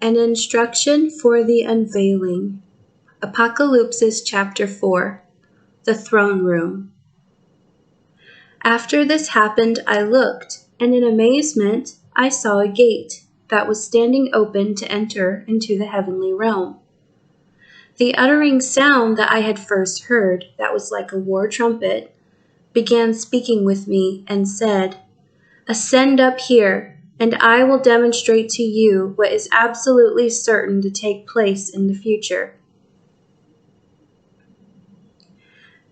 An instruction for the unveiling. Apokalupsis chapter 4. The throne room. After this happened, I looked, and in amazement I saw a gate that was standing open to enter into the heavenly realm. The uttering sound that I had first heard, that was like a war trumpet, began speaking with me and said, "Ascend up here, and I will demonstrate to you what is absolutely certain to take place in the future."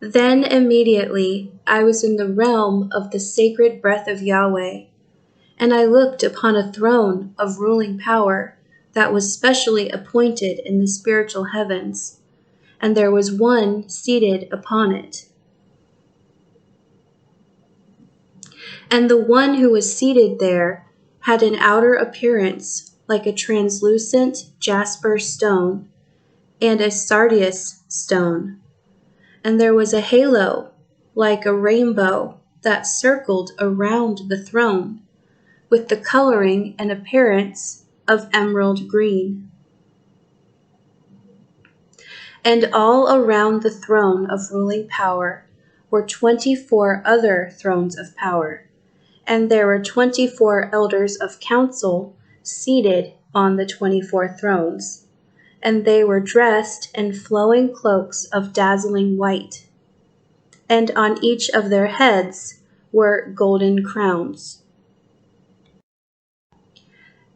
Then immediately I was in the realm of the Sacred Breath of Yahweh, and I looked upon a throne of ruling power that was specially appointed in the spiritual heavens, and there was one seated upon it. And the one who was seated there had an outer appearance like a translucent jasper stone and a sardius stone. And there was a halo like a rainbow that circled around the throne, with the coloring and appearance of emerald green. And all around the throne of ruling power were 24 other thrones of power, and there were 24 elders of council seated on the 24 thrones, and they were dressed in flowing cloaks of dazzling white, and on each of their heads were golden crowns.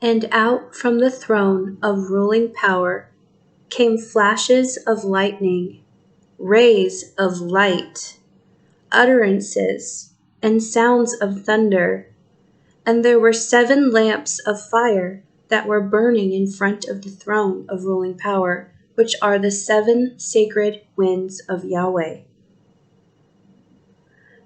And out from the throne of ruling power came flashes of lightning, rays of light, utterances, and sounds of thunder. And there were 7 lamps of fire that were burning in front of the throne of ruling power, which are the 7 sacred winds of Yahweh.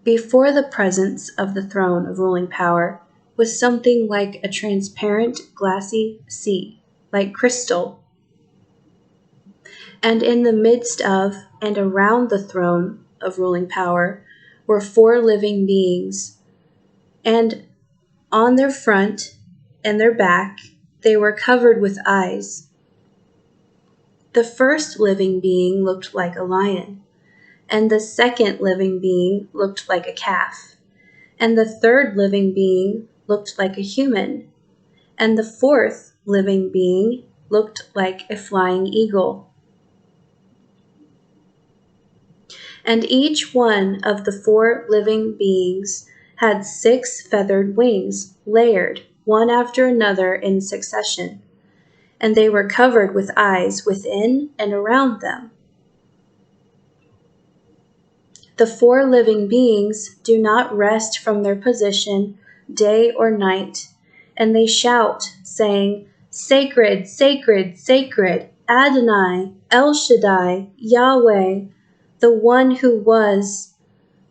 Before the presence of the throne of ruling power was something like a transparent, glassy sea, like crystal. And in the midst of and around the throne of ruling power were 4 living beings, and on their front and their back they were covered with eyes. The first living being looked like a lion, and the second living being looked like a calf, and the third living being looked like a human, and the fourth living being looked like a flying eagle. And each one of the 4 living beings had 6 feathered wings, layered one after another in succession, and they were covered with eyes within and around them. The 4 living beings do not rest from their position day or night, and they shout, saying, "Sacred, sacred, sacred, Adonal-El Shaddai-Yahweh, the one who was,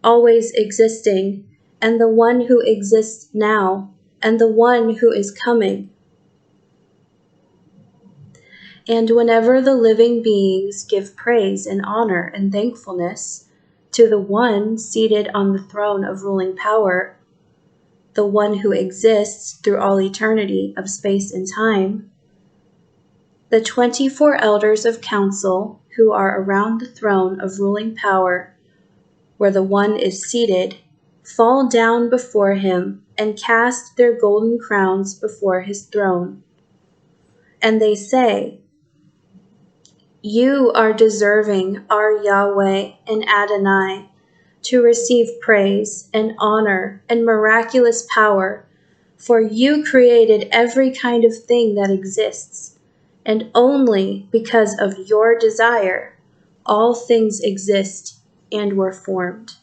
always existing, and the one who exists now, and the one who is coming." And whenever the living beings give praise and honor and thankfulness to the one seated on the throne of ruling power, the one who exists through all eternity of space and time, the 24 elders of council who are around the throne of ruling power, where the one is seated, fall down before him and cast their golden crowns before his throne. And they say, "You are deserving, our Yahweh and Adonai, to receive praise and honor and miraculous power, for you created every kind of thing that exists, and only because of your desire all things exist and were formed."